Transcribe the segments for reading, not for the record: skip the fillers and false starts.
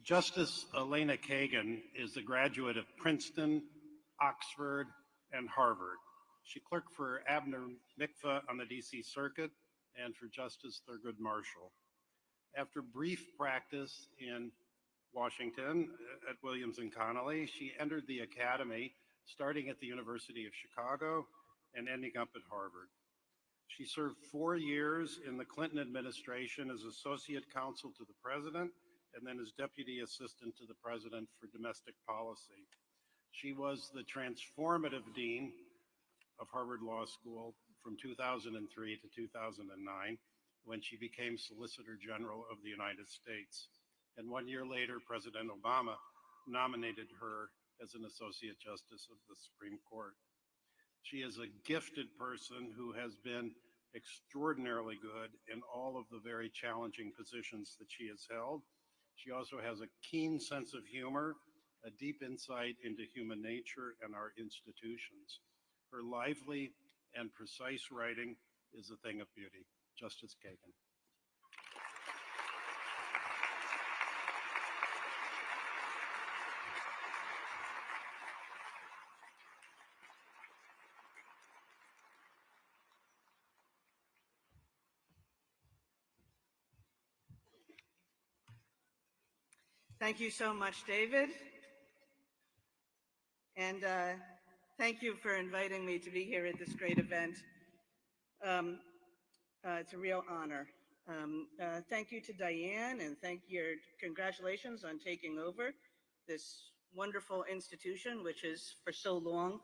Justice Elena Kagan is a graduate of Princeton, Oxford, and Harvard. She clerked for Abner Mikva on the DC Circuit and for Justice Thurgood Marshall. After brief practice in Washington at Williams and Connolly, she entered the academy, starting at the University of Chicago and ending up at Harvard. She served 4 years in the Clinton administration as associate counsel to the president and then as deputy assistant to the president for domestic policy. She was the transformative dean of Harvard Law School from 2003 to 2009, when she became Solicitor General of the United States. And 1 year later, President Obama nominated her as an Associate Justice of the Supreme Court. She is a gifted person who has been extraordinarily good in all of the very challenging positions that she has held. She also has a keen sense of humor, a deep insight into human nature and our institutions. Her lively and precise writing is a thing of beauty. Justice Kagan. Thank you so much, David. And thank you for inviting me to be here at this great event. It's a real honor. Thank you to Diane, and congratulations on taking over this wonderful institution, which has for so long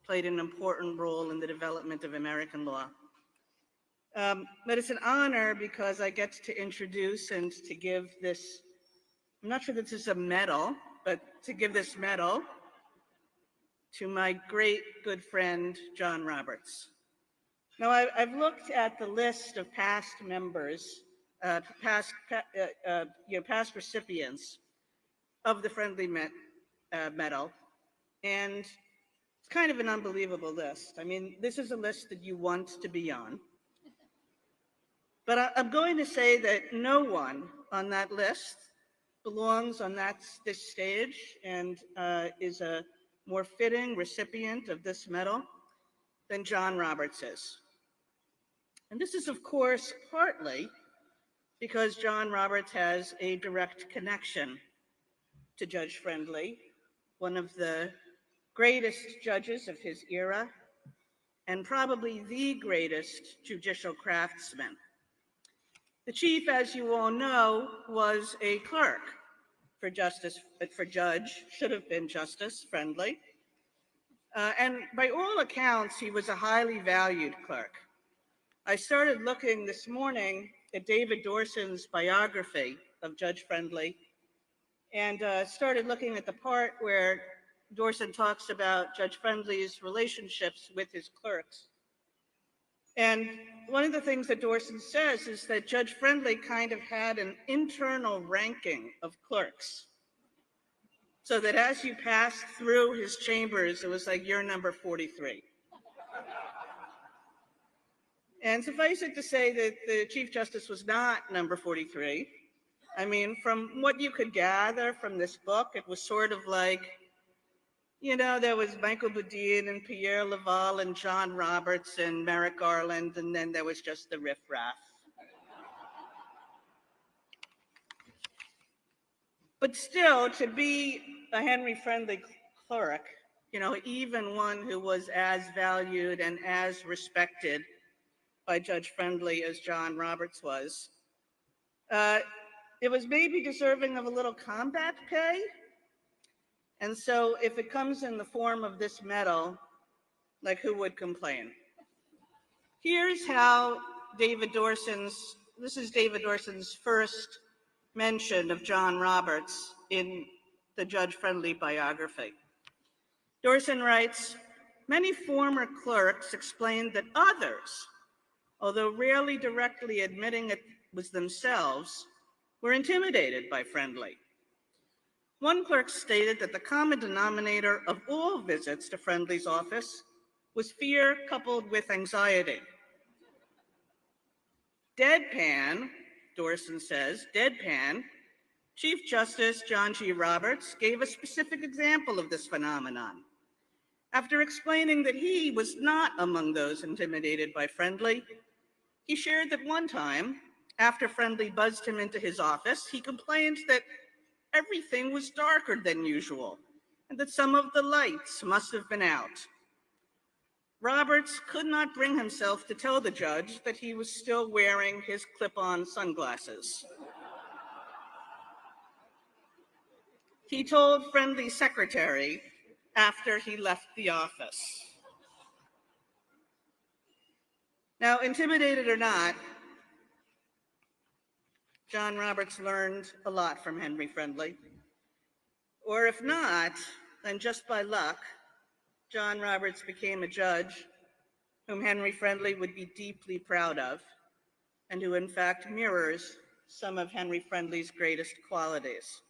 played an important role in the development of American law. But it's an honor because I get to introduce and to give this, I'm not sure that this is a medal, but to give this medal to my great good friend, John Roberts. Now, I've looked at the list of past members, past recipients of the Friendly Medal, and it's kind of an unbelievable list. I mean, this is a list that you want to be on. But I'm going to say that no one on that list belongs on this stage and is a more fitting recipient of this medal than John Roberts is. And this is, of course, partly because John Roberts has a direct connection to Judge Friendly, one of the greatest judges of his era, and probably the greatest judicial craftsman. The chief, as you all know, was a clerk for Judge, should have been Justice Friendly. And by all accounts, he was a highly valued clerk. I started looking this morning at David Dorson's biography of Judge Friendly and started looking at the part where Dorson talks about Judge Friendly's relationships with his clerks. And one of the things that Dorson says is that Judge Friendly kind of had an internal ranking of clerks, so that as you passed through his chambers, it was like, you're number 43. And suffice it to say that the Chief Justice was not number 43. I mean, from what you could gather from this book, it was sort of like, you know, there was Michael Boudin and Pierre Laval and John Roberts and Merrick Garland, and then there was just the riffraff. But still, to be a Henry Friendly clerk, you know, even one who was as valued and as respected by Judge Friendly as John Roberts was, it was maybe deserving of a little combat pay. And so if it comes in the form of this medal, like, who would complain? Here's how this is David Dorson's first mention of John Roberts in the Judge Friendly biography. Dorson writes, many former clerks explained that others, although rarely directly admitting it was themselves, were intimidated by Friendly. One clerk stated that the common denominator of all visits to Friendly's office was fear coupled with anxiety. Deadpan, Dorson says, deadpan, Chief Justice John G. Roberts gave a specific example of this phenomenon. After explaining that he was not among those intimidated by Friendly, he shared that one time, after Friendly buzzed him into his office, he complained that everything was darker than usual and that some of the lights must have been out. Roberts could not bring himself to tell the judge that he was still wearing his clip-on sunglasses. He told Friendly's secretary after he left the office. Now, intimidated or not, John Roberts learned a lot from Henry Friendly. Or if not, then just by luck, John Roberts became a judge whom Henry Friendly would be deeply proud of, and who in fact mirrors some of Henry Friendly's greatest qualities.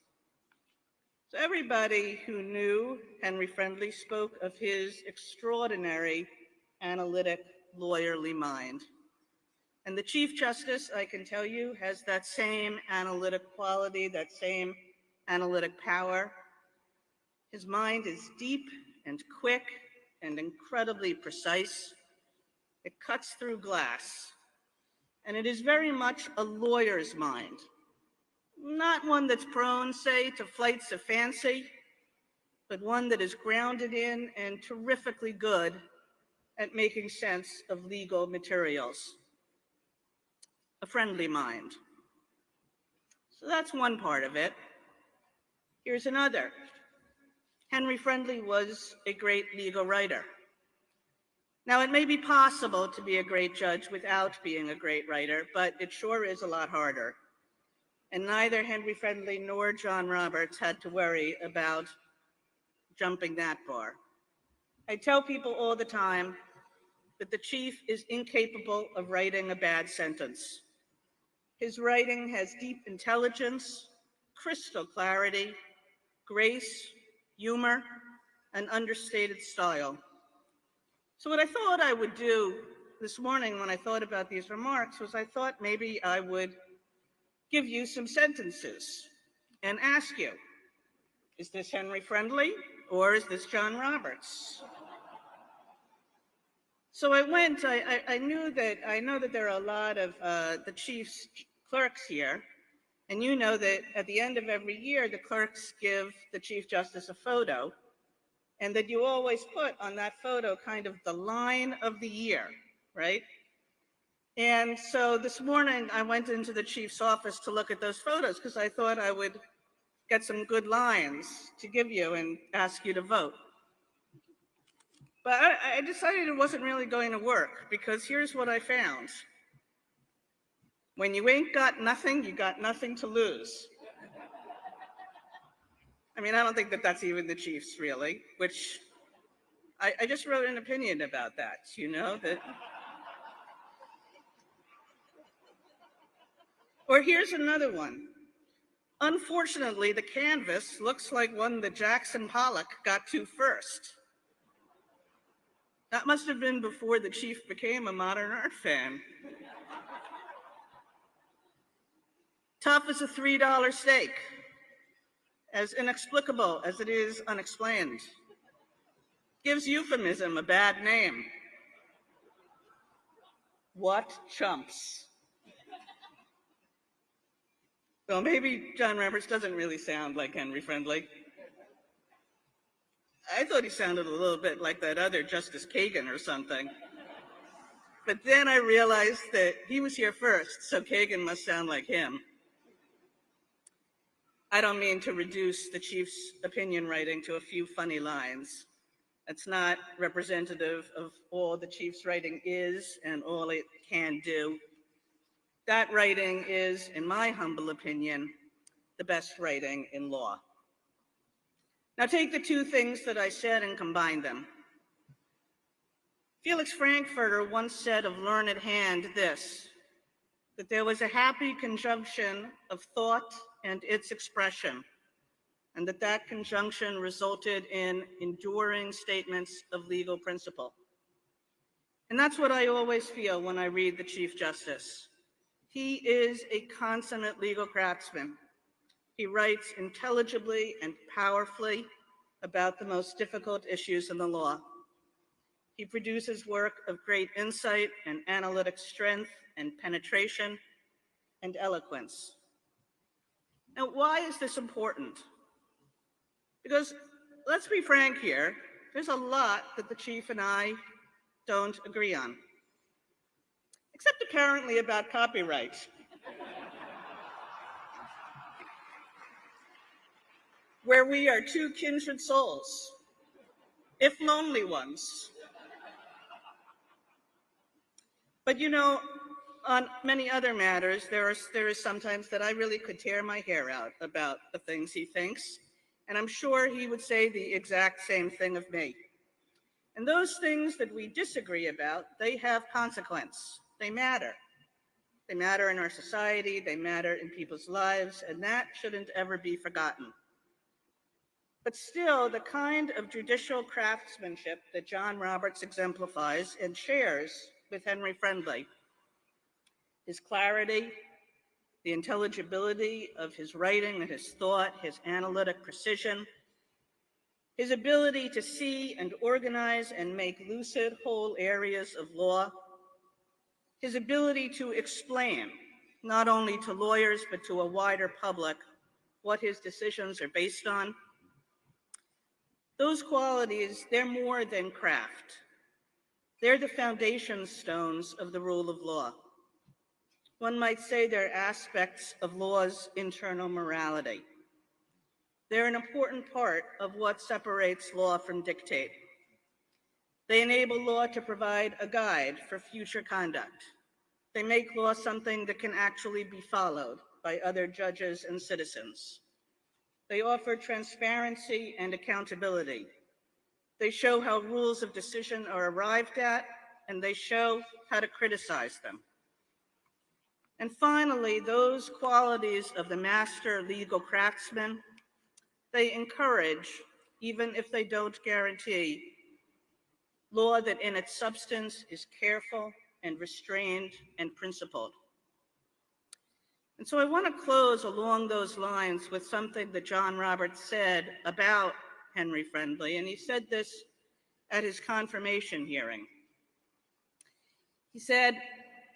So everybody who knew Henry Friendly spoke of his extraordinary, analytic, lawyerly mind. And the Chief Justice, I can tell you, has that same analytic quality, that same analytic power. His mind is deep and quick and incredibly precise. It cuts through glass. And it is very much a lawyer's mind. Not one that's prone, say, to flights of fancy, but one that is grounded in and terrifically good at making sense of legal materials. A friendly mind. So that's one part of it. Here's another. Henry Friendly was a great legal writer. Now, it may be possible to be a great judge without being a great writer, but it sure is a lot harder. And neither Henry Friendly nor John Roberts had to worry about jumping that bar. I tell people all the time that the chief is incapable of writing a bad sentence. His writing has deep intelligence, crystal clarity, grace, humor, and understated style. So what I thought I would do this morning when I thought about these remarks was I thought maybe I would give you some sentences and ask you, is this Henry Friendly or is this John Roberts? So I know that there are a lot of the chief's clerks here, and you know that at the end of every year, the clerks give the Chief Justice a photo, and that you always put on that photo kind of the line of the year, right? And so this morning, I went into the chief's office to look at those photos because I thought I would get some good lines to give you and ask you to vote. But I decided it wasn't really going to work because here's what I found. When you ain't got nothing, you got nothing to lose. I mean, I don't think that that's even the chief's really, which I just wrote an opinion about that, you know, that. Or here's another one. Unfortunately, the canvas looks like one that Jackson Pollock got to first. That must have been before the chief became a modern art fan. Tough as a $3 steak, as inexplicable as it is unexplained. Gives euphemism a bad name. What chumps? Well, maybe John Roberts doesn't really sound like Henry Friendly. I thought he sounded a little bit like that other Justice Kagan or something. But then I realized that he was here first, so Kagan must sound like him. I don't mean to reduce the chief's opinion writing to a few funny lines. It's not representative of all the chief's writing is and all it can do. That writing is, in my humble opinion, the best writing in law. Now take the two things that I said and combine them. Felix Frankfurter once said of learned hand this, that there was a happy conjunction of thought and its expression, and that conjunction resulted in enduring statements of legal principle. And that's what I always feel when I read the Chief Justice. He is a consummate legal craftsman. He writes intelligibly and powerfully about the most difficult issues in the law. He produces work of great insight and analytic strength and penetration and eloquence. Now, why is this important? Because let's be frank here, there's a lot that the chief and I don't agree on, except apparently about copyright. Where we are two kindred souls, if lonely ones. But you know, on many other matters, there is sometimes that I really could tear my hair out about the things he thinks, and I'm sure he would say the exact same thing of me. And those things that we disagree about, they have consequence. They matter. They matter in our society, they matter in people's lives, and that shouldn't ever be forgotten. But still, the kind of judicial craftsmanship that John Roberts exemplifies and shares with Henry Friendly, his clarity, the intelligibility of his writing and his thought, his analytic precision, his ability to see and organize and make lucid whole areas of law, his ability to explain, not only to lawyers but to a wider public, what his decisions are based on. Those qualities, they're more than craft. They're the foundation stones of the rule of law. One might say they're aspects of law's internal morality. They're an important part of what separates law from dictate. They enable law to provide a guide for future conduct. They make law something that can actually be followed by other judges and citizens. They offer transparency and accountability. They show how rules of decision are arrived at, and they show how to criticize them. And finally, those qualities of the master legal craftsman, they encourage, even if they don't guarantee, law that in its substance is careful and restrained and principled. And so I want to close along those lines with something that John Roberts said about Henry Friendly, and he said this at his confirmation hearing. He said,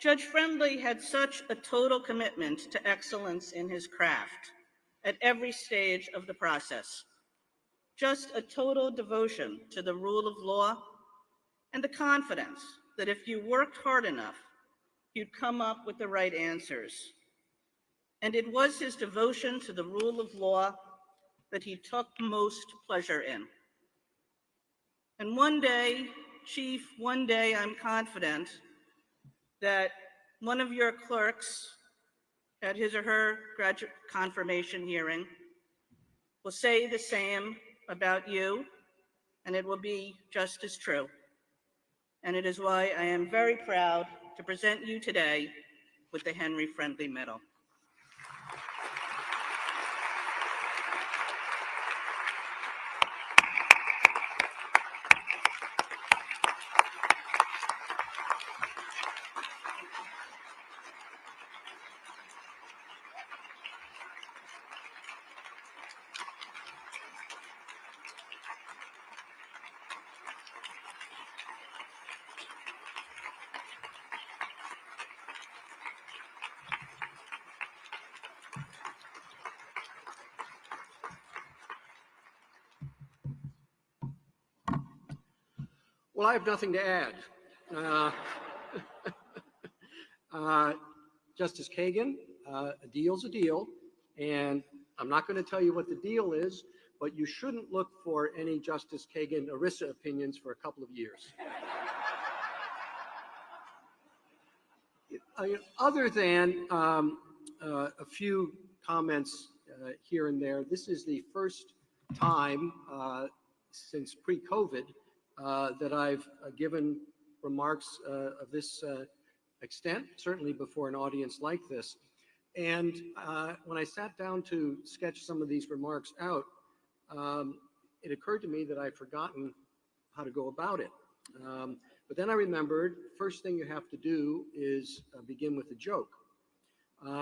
Judge Friendly had such a total commitment to excellence in his craft at every stage of the process, just a total devotion to the rule of law and the confidence that if you worked hard enough, you'd come up with the right answers. And it was his devotion to the rule of law that he took most pleasure in. And one day, Chief, one day I'm confident that one of your clerks at his or her graduate confirmation hearing will say the same about you, and it will be just as true. And it is why I am very proud to present you today with the Henry Friendly Medal. Well, I have nothing to add. Justice Kagan, a deal's a deal, and I'm not going to tell you what the deal is, but you shouldn't look for any Justice Kagan ERISA opinions for a couple of years. Other than a few comments here and there, this is the first time since pre-COVID that I've given remarks of this extent, certainly before an audience like this. And when I sat down to sketch some of these remarks out, it occurred to me that I'd forgotten how to go about it. But then I remembered, first thing you have to do is begin with a joke.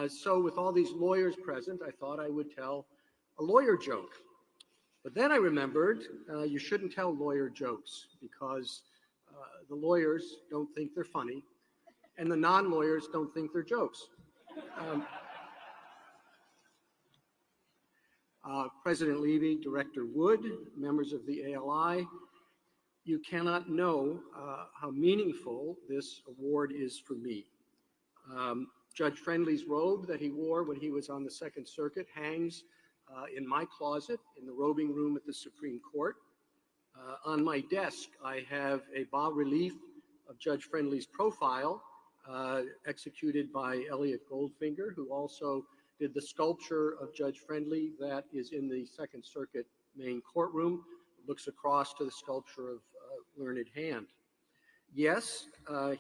So with all these lawyers present, I thought I would tell a lawyer joke. But then I remembered you shouldn't tell lawyer jokes because the lawyers don't think they're funny and the non-lawyers don't think they're jokes. President Levy, Director Wood, members of the ALI, you cannot know how meaningful this award is for me. Judge Friendly's robe that he wore when he was on the Second Circuit hangs in my closet in the robing room at the Supreme Court. On my desk, I have a bas-relief of Judge Friendly's profile executed by Elliot Goldfinger, who also did the sculpture of Judge Friendly that is in the Second Circuit main courtroom. It looks across to the sculpture of Learned Hand. Yes,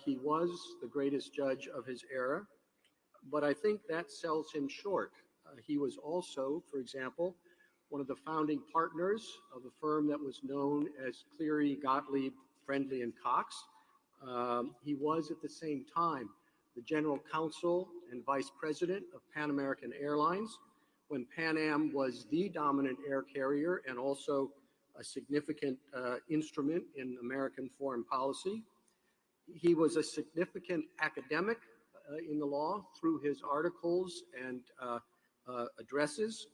he was the greatest judge of his era, but I think that sells him short. He was also, for example, one of the founding partners of a firm that was known as Cleary, Gottlieb, Friendly, and Cox. He was at the same time the general counsel and vice president of Pan American Airlines when Pan Am was the dominant air carrier and also a significant instrument in American foreign policy. He was a significant academic in the law through his articles and addresses,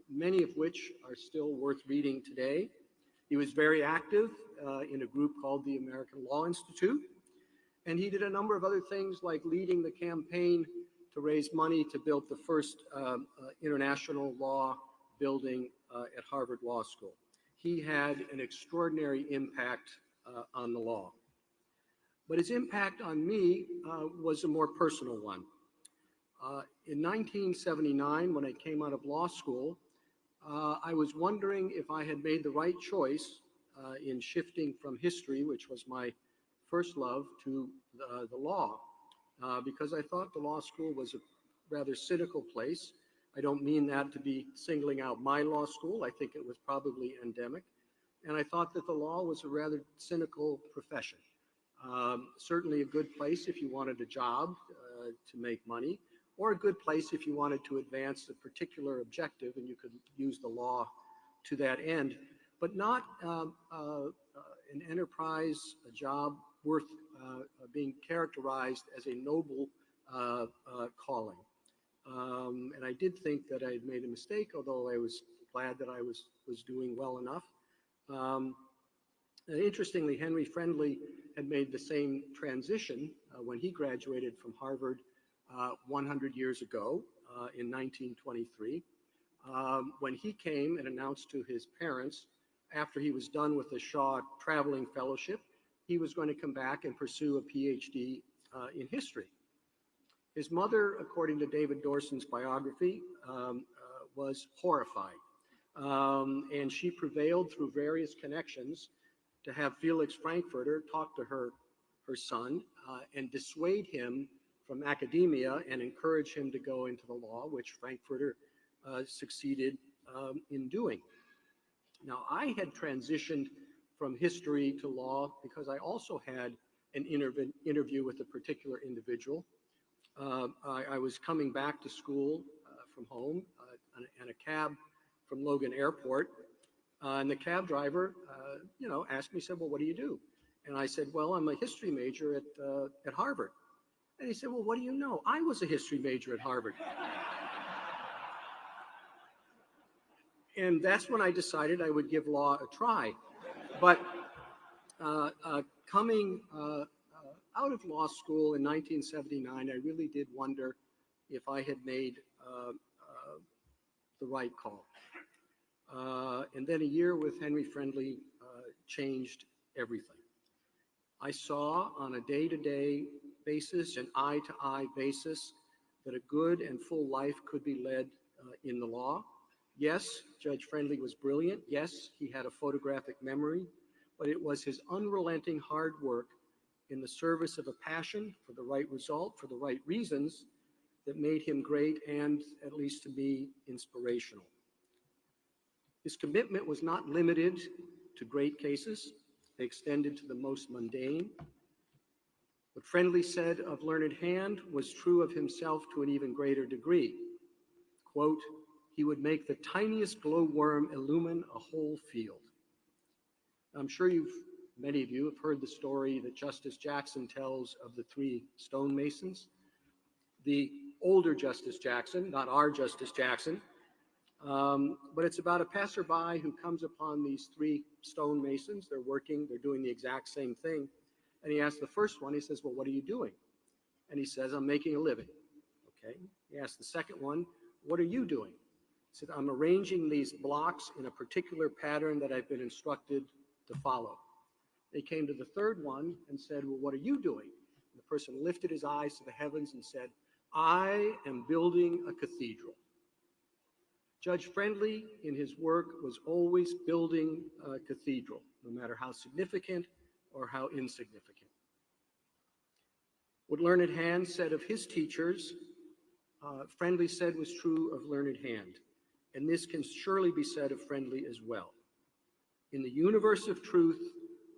many of which are still worth reading today. He was very active in a group called the American Law Institute, and he did a number of other things like leading the campaign to raise money to build the first international law building at Harvard Law School. He had an extraordinary impact on the law. But his impact on me was a more personal one. In 1979, when I came out of law school, I was wondering if I had made the right choice in shifting from history, which was my first love, to the law, because I thought the law school was a rather cynical place. I don't mean that to be singling out my law school. I think it was probably endemic. And I thought that the law was a rather cynical profession. Certainly a good place if you wanted a job to make money, or a good place if you wanted to advance a particular objective and you could use the law to that end, but not an enterprise, a job worth being characterized as a noble calling. And I did think that I had made a mistake, although I was glad that I was doing well enough. And interestingly, Henry Friendly had made the same transition when he graduated from Harvard 100 years ago in 1923, when he came and announced to his parents, after he was done with the Shaw Traveling Fellowship, he was going to come back and pursue a PhD in history. His mother, according to David Dorson's biography, was horrified. And she prevailed through various connections to have Felix Frankfurter talk to her son and dissuade him from academia and encourage him to go into the law, which Frankfurter succeeded in doing. Now, I had transitioned from history to law because I also had an interview with a particular individual. I was coming back to school from home in a cab from Logan Airport, and the cab driver, asked me, said, "Well, what do you do?" And I said, "Well, I'm a history major at Harvard." And he said, "Well, what do you know? I was a history major at Harvard." And that's when I decided I would give law a try. But coming out of law school in 1979, I really did wonder if I had made the right call. And then a year with Henry Friendly changed everything. I saw on a day-to-day basis, an eye-to-eye basis, that a good and full life could be led in the law. Yes, Judge Friendly was brilliant. Yes, he had a photographic memory, but it was his unrelenting hard work in the service of a passion for the right result, for the right reasons, that made him great and, at least to me, inspirational. His commitment was not limited to great cases. They extended to the most mundane. What Friendly said of Learned Hand was true of himself to an even greater degree. Quote, he would make the tiniest glowworm illumine a whole field. I'm sure many of you have heard the story that Justice Jackson tells of the three stonemasons. The older Justice Jackson, not our Justice Jackson, but it's about a passerby who comes upon these three stonemasons. They're working, they're doing the exact same thing. And he asks the first one, he says, well, what are you doing? And he says, I'm making a living. Okay. He asks the second one, what are you doing? He said, I'm arranging these blocks in a particular pattern that I've been instructed to follow. They came to the third one and said, well, what are you doing? And the person lifted his eyes to the heavens and said, I am building a cathedral. Judge Friendly, in his work, was always building a cathedral, no matter how significant or how insignificant. What Learned Hand said of his teachers, Friendly said was true of Learned Hand, and this can surely be said of Friendly as well. In the universe of truth,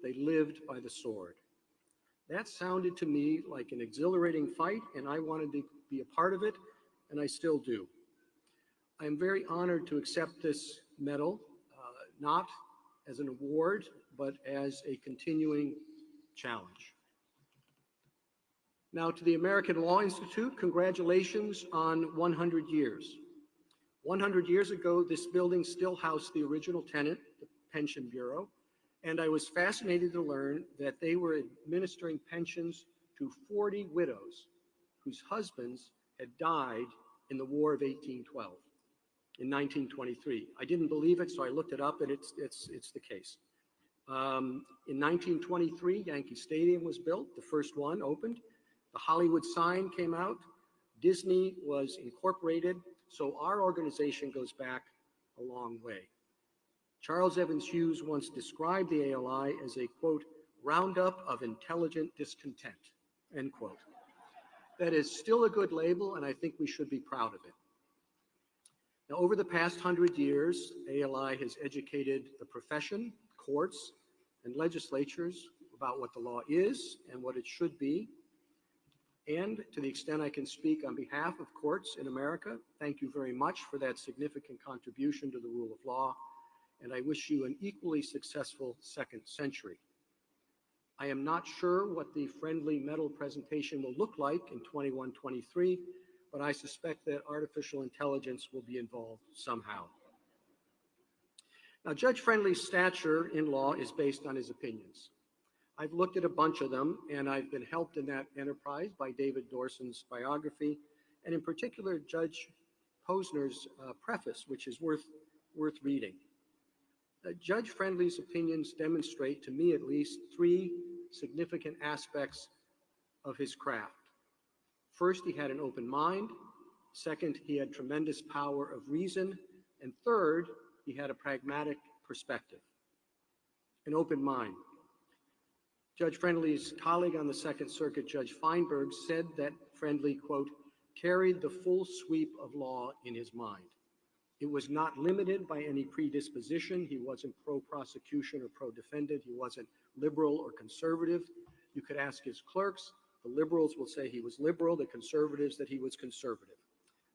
they lived by the sword. That sounded to me like an exhilarating fight, and I wanted to be a part of it, and I still do. I am very honored to accept this medal, not as an award, but as a continuing challenge. Now to the American Law Institute, congratulations on 100 years. 100 years ago, this building still housed the original tenant, the Pension Bureau, and I was fascinated to learn that they were administering pensions to 40 widows whose husbands had died in the War of 1812, in 1923. I didn't believe it, so I looked it up, and it's the case. In 1923, Yankee Stadium was built, the first one opened. The Hollywood sign came out. Disney was incorporated, so our organization goes back a long way. Charles Evans Hughes once described the ALI as a, quote, roundup of intelligent discontent, end quote. That is still a good label, and I think we should be proud of it. Now, over the past 100 years, ALI has educated the profession, courts, and legislatures about what the law is and what it should be. And to the extent I can speak on behalf of courts in America, thank you very much for that significant contribution to the rule of law, and I wish you an equally successful second century. I am not sure what the Friendly medal presentation will look like in 21-23, but I suspect that artificial intelligence will be involved somehow. Now, Judge Friendly's stature in law is based on his opinions. I've looked at a bunch of them, and I've been helped in that enterprise by David Dorson's biography, and in particular, Judge Posner's preface, which is worth reading. Judge Friendly's opinions demonstrate, to me at least, three significant aspects of his craft. First, he had an open mind. Second, he had tremendous power of reason. And third, he had a pragmatic perspective, an open mind. Judge Friendly's colleague on the Second Circuit, Judge Feinberg, said that Friendly, quote, carried the full sweep of law in his mind. It was not limited by any predisposition. He wasn't pro-prosecution or pro-defendant. He wasn't liberal or conservative. You could ask his clerks. The liberals will say he was liberal, the conservatives that he was conservative.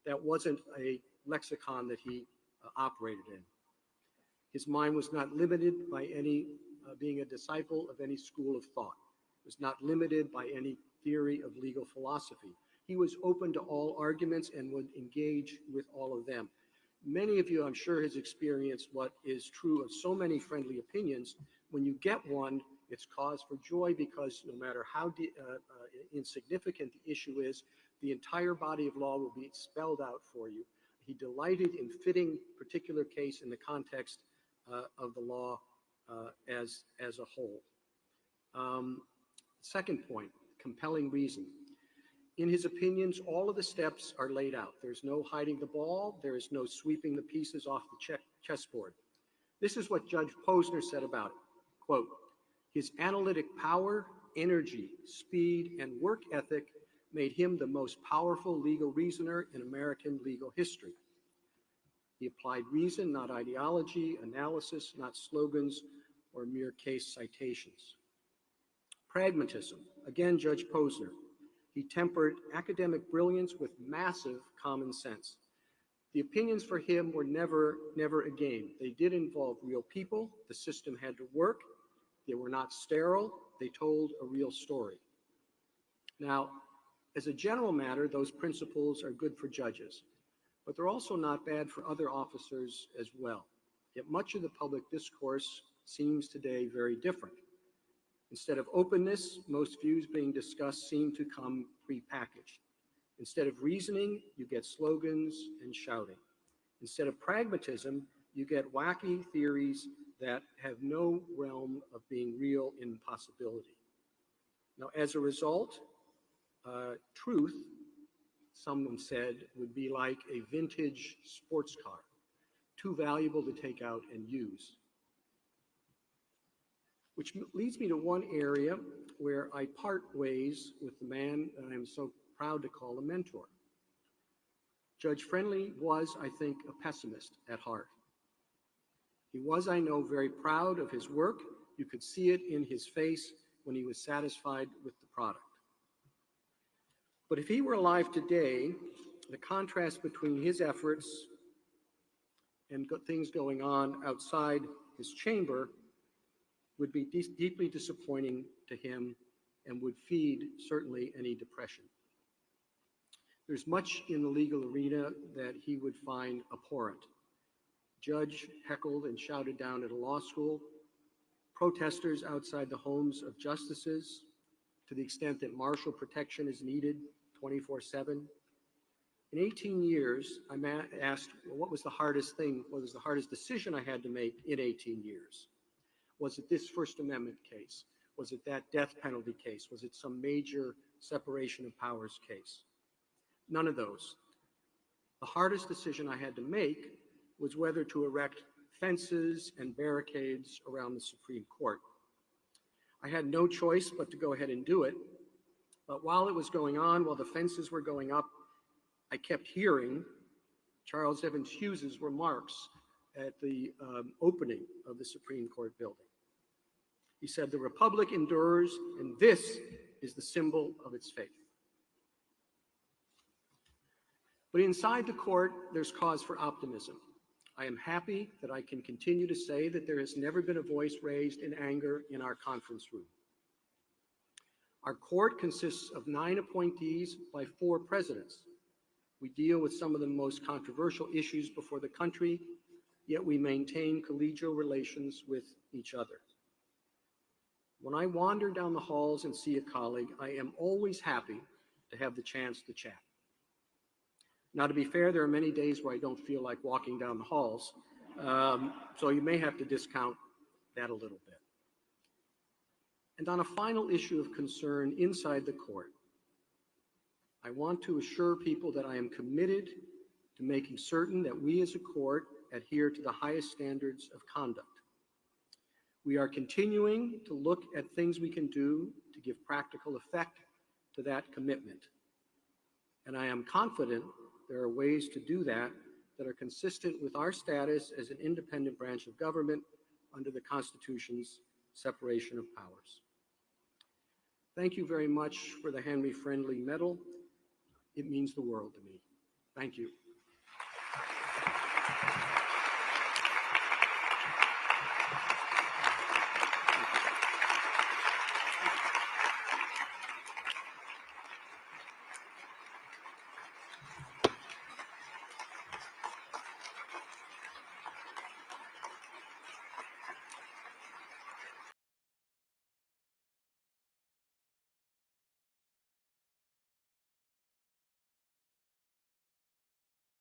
That wasn't a lexicon that he operated in. His mind was not limited by any being a disciple of any school of thought. It was not limited by any theory of legal philosophy. He was open to all arguments and would engage with all of them. Many of you, I'm sure, has experienced what is true of so many Friendly opinions. When you get one, it's cause for joy because no matter how insignificant the issue is, the entire body of law will be spelled out for you. He delighted in fitting particular case in the context of the law as a whole. Second point, compelling reason. In his opinions, all of the steps are laid out. There's no hiding the ball. There is no sweeping the pieces off the chessboard. This is what Judge Posner said about it. Quote, his analytic power, energy, speed, and work ethic made him the most powerful legal reasoner in American legal history. He applied reason, not ideology, analysis, not slogans, or mere case citations. Pragmatism. Again, Judge Posner. He tempered academic brilliance with massive common sense. The opinions for him were never a game. They did involve real people. The system had to work. They were not sterile. They told a real story. Now, as a general matter, those principles are good for judges, but they're also not bad for other officers as well. Yet much of the public discourse seems today very different. Instead of openness, most views being discussed seem to come prepackaged. Instead of reasoning, you get slogans and shouting. Instead of pragmatism, you get wacky theories that have no realm of being real in possibility. Now, as a result, truth, someone said, would be like a vintage sports car, too valuable to take out and use. Which leads me to one area where I part ways with the man that I am so proud to call a mentor. Judge Friendly was, I think, a pessimist at heart. He was, I know, very proud of his work. You could see it in his face when he was satisfied with the product. But if he were alive today, the contrast between his efforts and things going on outside his chamber would be deeply disappointing to him and would feed certainly any depression. There's much in the legal arena that he would find abhorrent. Judge heckled and shouted down at a law school, protesters outside the homes of justices, to the extent that martial protection is needed 24/7. In 18 years, I'm asked, well, what was the hardest decision I had to make in 18 years? Was it this First Amendment case? Was it that death penalty case? Was it some major separation of powers case? None of those. The hardest decision I had to make was whether to erect fences and barricades around the Supreme Court. I had no choice but to go ahead and do it. But while it was going on, while the fences were going up, I kept hearing Charles Evans Hughes's remarks at the opening of the Supreme Court building. He said, "The Republic endures, and this is the symbol of its faith." But inside the court, there's cause for optimism. I am happy that I can continue to say that there has never been a voice raised in anger in our conference room. Our court consists of 9 appointees by 4 presidents. We deal with some of the most controversial issues before the country, yet we maintain collegial relations with each other. When I wander down the halls and see a colleague, I am always happy to have the chance to chat. Now, to be fair, there are many days where I don't feel like walking down the halls, so you may have to discount that a little bit. And on a final issue of concern inside the court, I want to assure people that I am committed to making certain that we as a court adhere to the highest standards of conduct. We are continuing to look at things we can do to give practical effect to that commitment. And I am confident there are ways to do that that are consistent with our status as an independent branch of government under the Constitution's separation of powers. Thank you very much for the Henry Friendly Medal. It means the world to me. Thank you.